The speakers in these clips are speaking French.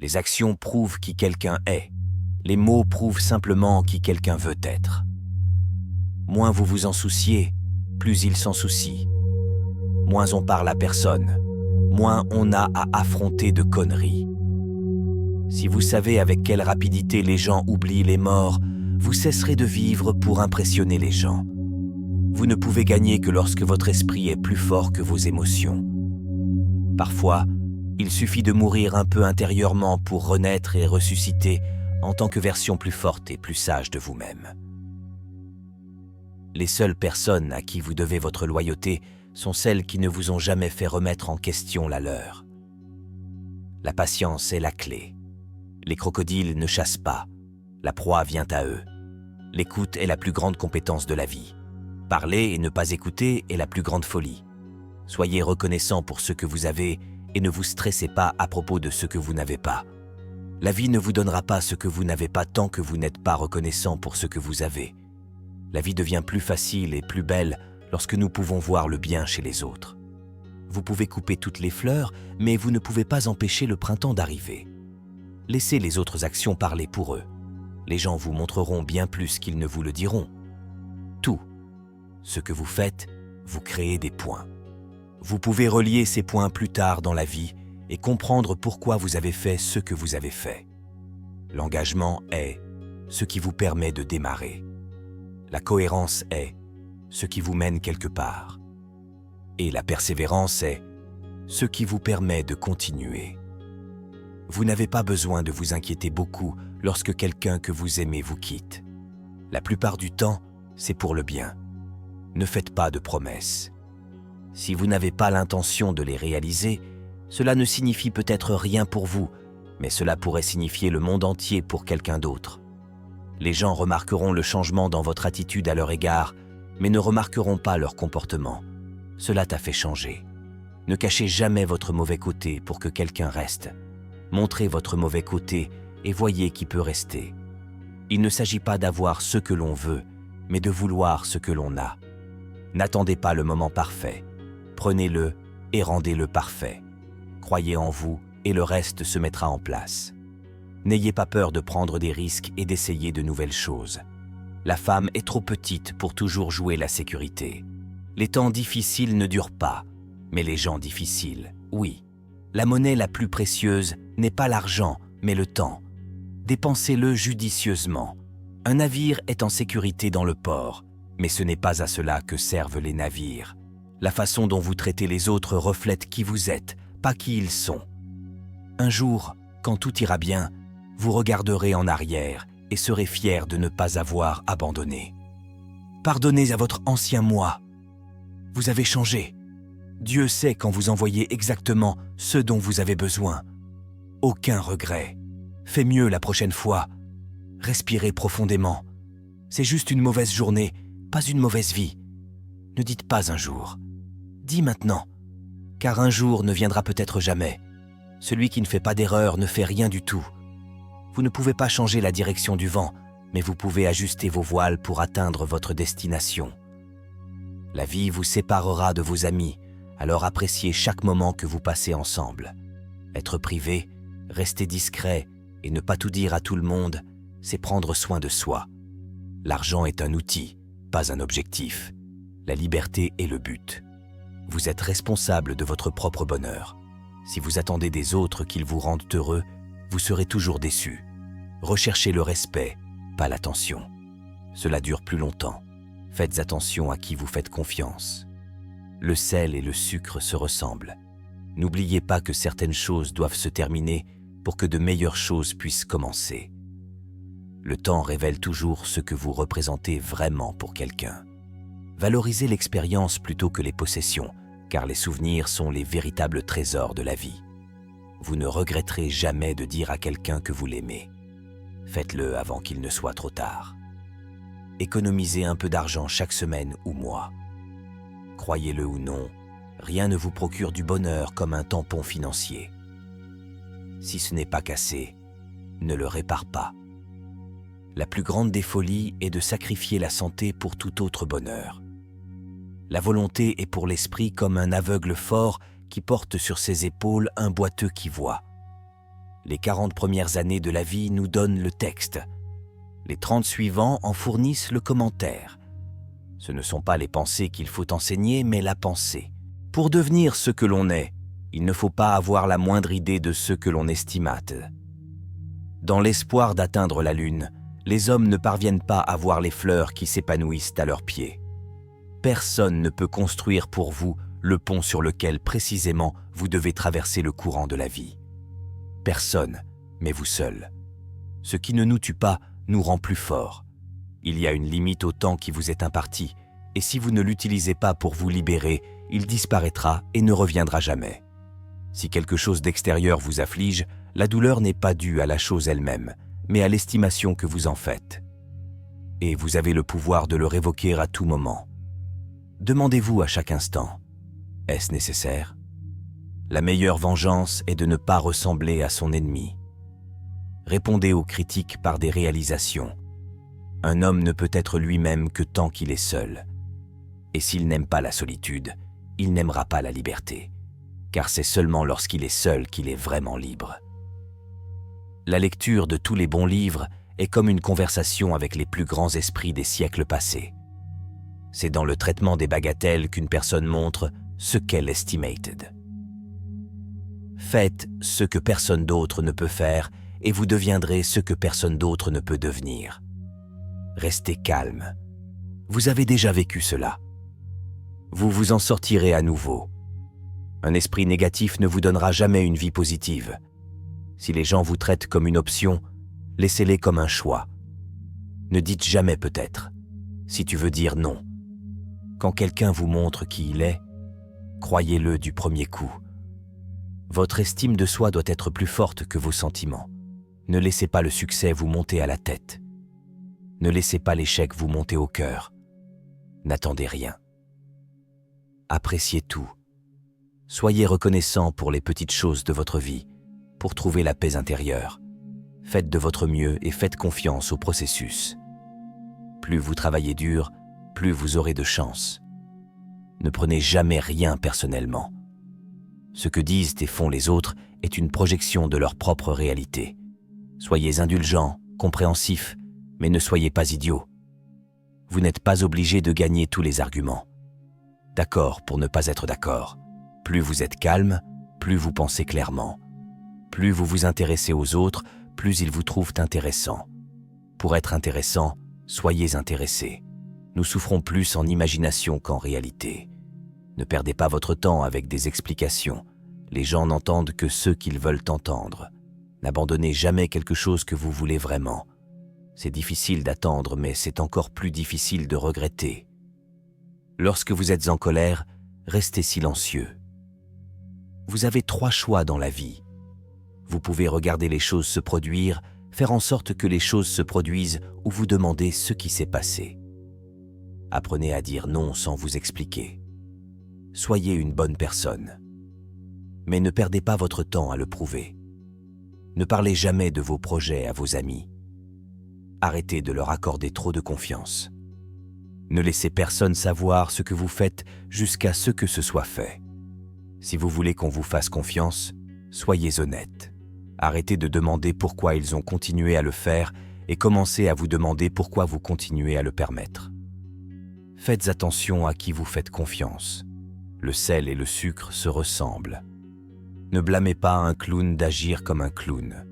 Les actions prouvent qui quelqu'un est. Les mots prouvent simplement qui quelqu'un veut être. Moins vous vous en souciez, plus il s'en soucie. Moins on parle à personne, moins on a à affronter de conneries. Si vous savez avec quelle rapidité les gens oublient les morts, vous cesserez de vivre pour impressionner les gens. Vous ne pouvez gagner que lorsque votre esprit est plus fort que vos émotions. Parfois, il suffit de mourir un peu intérieurement pour renaître et ressusciter en tant que version plus forte et plus sage de vous-même. Les seules personnes à qui vous devez votre loyauté sont celles qui ne vous ont jamais fait remettre en question la leur. La patience est la clé. Les crocodiles ne chassent pas, la proie vient à eux. L'écoute est la plus grande compétence de la vie. Parler et ne pas écouter est la plus grande folie. Soyez reconnaissant pour ce que vous avez et ne vous stressez pas à propos de ce que vous n'avez pas. La vie ne vous donnera pas ce que vous n'avez pas tant que vous n'êtes pas reconnaissant pour ce que vous avez. La vie devient plus facile et plus belle lorsque nous pouvons voir le bien chez les autres. Vous pouvez couper toutes les fleurs, mais vous ne pouvez pas empêcher le printemps d'arriver. Laissez les autres actions parler pour eux. Les gens vous montreront bien plus qu'ils ne vous le diront. Tout ce que vous faites, vous créez des points. Vous pouvez relier ces points plus tard dans la vie et comprendre pourquoi vous avez fait ce que vous avez fait. L'engagement est ce qui vous permet de démarrer. La cohérence est ce qui vous mène quelque part. Et la persévérance est ce qui vous permet de continuer. Vous n'avez pas besoin de vous inquiéter beaucoup lorsque quelqu'un que vous aimez vous quitte. La plupart du temps, c'est pour le bien. Ne faites pas de promesses. Si vous n'avez pas l'intention de les réaliser, cela ne signifie peut-être rien pour vous, mais cela pourrait signifier le monde entier pour quelqu'un d'autre. Les gens remarqueront le changement dans votre attitude à leur égard, mais ne remarqueront pas leur comportement. Cela t'a fait changer. Ne cachez jamais votre mauvais côté pour que quelqu'un reste. Montrez votre mauvais côté et voyez qui peut rester. Il ne s'agit pas d'avoir ce que l'on veut, mais de vouloir ce que l'on a. N'attendez pas le moment parfait. Prenez-le et rendez-le parfait. Croyez en vous et le reste se mettra en place. N'ayez pas peur de prendre des risques et d'essayer de nouvelles choses. La femme est trop petite pour toujours jouer la sécurité. Les temps difficiles ne durent pas, mais les gens difficiles, oui. La monnaie la plus précieuse n'est pas l'argent, mais le temps. Dépensez-le judicieusement. Un navire est en sécurité dans le port, mais ce n'est pas à cela que servent les navires. La façon dont vous traitez les autres reflète qui vous êtes, pas qui ils sont. Un jour, quand tout ira bien, vous regarderez en arrière et serez fiers de ne pas avoir abandonné. Pardonnez à votre ancien moi. Vous avez changé. Dieu sait quand vous envoyez exactement ce dont vous avez besoin. Aucun regret. Faites mieux la prochaine fois. Respirez profondément. C'est juste une mauvaise journée, pas une mauvaise vie. Ne dites pas un jour. Dis maintenant, car un jour ne viendra peut-être jamais. Celui qui ne fait pas d'erreur ne fait rien du tout. Vous ne pouvez pas changer la direction du vent, mais vous pouvez ajuster vos voiles pour atteindre votre destination. La vie vous séparera de vos amis, alors appréciez chaque moment que vous passez ensemble. Être privé, rester discret et ne pas tout dire à tout le monde, c'est prendre soin de soi. L'argent est un outil, pas un objectif. La liberté est le but. Vous êtes responsable de votre propre bonheur. Si vous attendez des autres qu'ils vous rendent heureux, vous serez toujours déçu. Recherchez le respect, pas l'attention. Cela dure plus longtemps. Faites attention à qui vous faites confiance. Le sel et le sucre se ressemblent. N'oubliez pas que certaines choses doivent se terminer pour que de meilleures choses puissent commencer. Le temps révèle toujours ce que vous représentez vraiment pour quelqu'un. Valorisez l'expérience plutôt que les possessions, car les souvenirs sont les véritables trésors de la vie. Vous ne regretterez jamais de dire à quelqu'un que vous l'aimez. Faites-le avant qu'il ne soit trop tard. Économisez un peu d'argent chaque semaine ou mois. Croyez-le ou non, rien ne vous procure du bonheur comme un tampon financier. Si ce n'est pas cassé, ne le répare pas. La plus grande des folies est de sacrifier la santé pour tout autre bonheur. La volonté est pour l'esprit comme un aveugle fort qui porte sur ses épaules un boiteux qui voit. Les 40 premières années de la vie nous donnent le texte. Les 30 suivants en fournissent le commentaire. Ce ne sont pas les pensées qu'il faut enseigner, mais la pensée. Pour devenir ce que l'on est, il ne faut pas avoir la moindre idée de ce que l'on estimate. Dans l'espoir d'atteindre la lune, les hommes ne parviennent pas à voir les fleurs qui s'épanouissent à leurs pieds. Personne ne peut construire pour vous le pont sur lequel précisément vous devez traverser le courant de la vie. Personne, mais vous seul. Ce qui ne nous tue pas nous rend plus forts. Il y a une limite au temps qui vous est imparti, et si vous ne l'utilisez pas pour vous libérer, il disparaîtra et ne reviendra jamais. Si quelque chose d'extérieur vous afflige, la douleur n'est pas due à la chose elle-même, mais à l'estimation que vous en faites. Et vous avez le pouvoir de le révoquer à tout moment. Demandez-vous à chaque instant, est-ce nécessaire ? La meilleure vengeance est de ne pas ressembler à son ennemi. Répondez aux critiques par des réalisations. Un homme ne peut être lui-même que tant qu'il est seul. Et s'il n'aime pas la solitude, il n'aimera pas la liberté, car c'est seulement lorsqu'il est seul qu'il est vraiment libre. La lecture de tous les bons livres est comme une conversation avec les plus grands esprits des siècles passés. C'est dans le traitement des bagatelles qu'une personne montre ce qu'elle estimated. Faites ce que personne d'autre ne peut faire et vous deviendrez ce que personne d'autre ne peut devenir. Restez calme. Vous avez déjà vécu cela. Vous vous en sortirez à nouveau. Un esprit négatif ne vous donnera jamais une vie positive. Si les gens vous traitent comme une option, laissez-les comme un choix. Ne dites jamais peut-être, si tu veux dire non. Quand quelqu'un vous montre qui il est, croyez-le du premier coup. Votre estime de soi doit être plus forte que vos sentiments. Ne laissez pas le succès vous monter à la tête. Ne laissez pas l'échec vous monter au cœur. N'attendez rien. Appréciez tout. Soyez reconnaissant pour les petites choses de votre vie, pour trouver la paix intérieure. Faites de votre mieux et faites confiance au processus. Plus vous travaillez dur, plus vous aurez de chance. Ne prenez jamais rien personnellement. Ce que disent et font les autres est une projection de leur propre réalité. Soyez indulgents, compréhensifs, mais ne soyez pas idiots. Vous n'êtes pas obligé de gagner tous les arguments. D'accord pour ne pas être d'accord. Plus vous êtes calme, plus vous pensez clairement. Plus vous vous intéressez aux autres, plus ils vous trouvent intéressant. Pour être intéressant, soyez intéressés. Nous souffrons plus en imagination qu'en réalité. Ne perdez pas votre temps avec des explications. Les gens n'entendent que ce qu'ils veulent entendre. N'abandonnez jamais quelque chose que vous voulez vraiment. C'est difficile d'attendre, mais c'est encore plus difficile de regretter. Lorsque vous êtes en colère, restez silencieux. Vous avez 3 choix dans la vie. Vous pouvez regarder les choses se produire, faire en sorte que les choses se produisent ou vous demander ce qui s'est passé. Apprenez à dire non sans vous expliquer. Soyez une bonne personne. Mais ne perdez pas votre temps à le prouver. Ne parlez jamais de vos projets à vos amis. Arrêtez de leur accorder trop de confiance. Ne laissez personne savoir ce que vous faites jusqu'à ce que ce soit fait. Si vous voulez qu'on vous fasse confiance, soyez honnête. Arrêtez de demander pourquoi ils ont continué à le faire et commencez à vous demander pourquoi vous continuez à le permettre. Faites attention à qui vous faites confiance. Le sel et le sucre se ressemblent. Ne blâmez pas un clown d'agir comme un clown.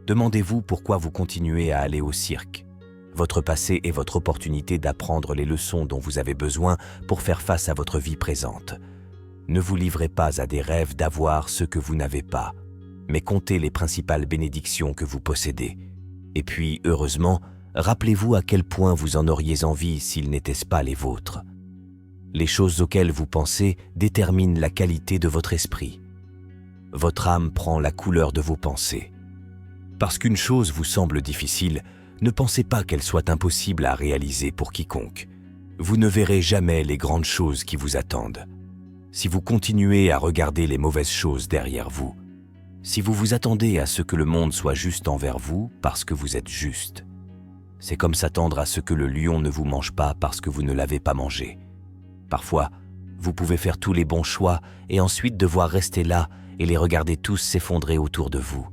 Demandez-vous pourquoi vous continuez à aller au cirque. Votre passé est votre opportunité d'apprendre les leçons dont vous avez besoin pour faire face à votre vie présente. Ne vous livrez pas à des rêves d'avoir ce que vous n'avez pas, mais comptez les principales bénédictions que vous possédez. Et puis, heureusement, rappelez-vous à quel point vous en auriez envie s'ils n'étaient pas les vôtres. Les choses auxquelles vous pensez déterminent la qualité de votre esprit. Votre âme prend la couleur de vos pensées. Parce qu'une chose vous semble difficile, ne pensez pas qu'elle soit impossible à réaliser pour quiconque. Vous ne verrez jamais les grandes choses qui vous attendent. Si vous continuez à regarder les mauvaises choses derrière vous, si vous vous attendez à ce que le monde soit juste envers vous parce que vous êtes juste, c'est comme s'attendre à ce que le lion ne vous mange pas parce que vous ne l'avez pas mangé. Parfois, vous pouvez faire tous les bons choix et ensuite devoir rester là et les regarder tous s'effondrer autour de vous.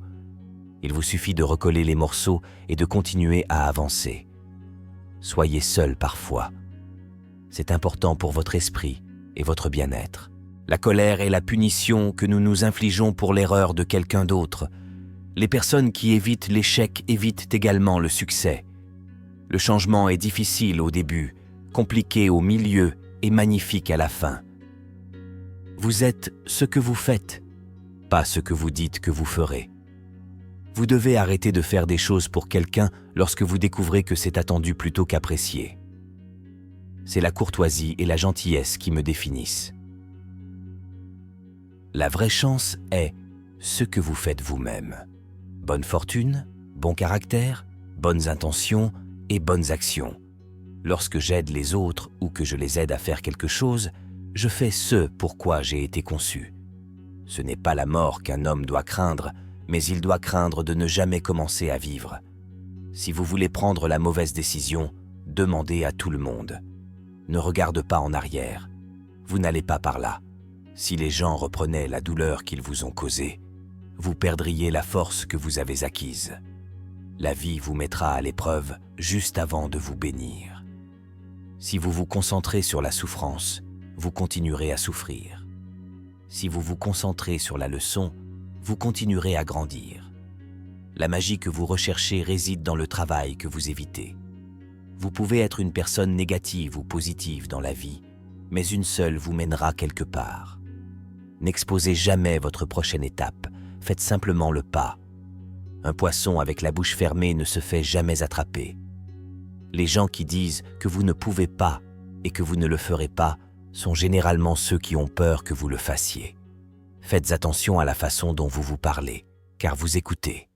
Il vous suffit de recoller les morceaux et de continuer à avancer. Soyez seul parfois. C'est important pour votre esprit et votre bien-être. La colère est la punition que nous nous infligeons pour l'erreur de quelqu'un d'autre. Les personnes qui évitent l'échec évitent également le succès. Le changement est difficile au début, compliqué au milieu et magnifique à la fin. Vous êtes ce que vous faites, pas ce que vous dites que vous ferez. Vous devez arrêter de faire des choses pour quelqu'un lorsque vous découvrez que c'est attendu plutôt qu'apprécié. C'est la courtoisie et la gentillesse qui me définissent. La vraie chance est ce que vous faites vous-même. Bonne fortune, bon caractère, bonnes intentions et bonnes actions. Lorsque j'aide les autres ou que je les aide à faire quelque chose, je fais ce pourquoi j'ai été conçu. Ce n'est pas la mort qu'un homme doit craindre, mais il doit craindre de ne jamais commencer à vivre. Si vous voulez prendre la mauvaise décision, demandez à tout le monde. Ne regarde pas en arrière. Vous n'allez pas par là. Si les gens reprenaient la douleur qu'ils vous ont causée, vous perdriez la force que vous avez acquise. La vie vous mettra à l'épreuve juste avant de vous bénir. Si vous vous concentrez sur la souffrance, vous continuerez à souffrir. Si vous vous concentrez sur la leçon, vous continuerez à grandir. La magie que vous recherchez réside dans le travail que vous évitez. Vous pouvez être une personne négative ou positive dans la vie, mais une seule vous mènera quelque part. N'exposez jamais votre prochaine étape, faites simplement le pas. Un poisson avec la bouche fermée ne se fait jamais attraper. Les gens qui disent que vous ne pouvez pas et que vous ne le ferez pas sont généralement ceux qui ont peur que vous le fassiez. Faites attention à la façon dont vous vous parlez, car vous écoutez.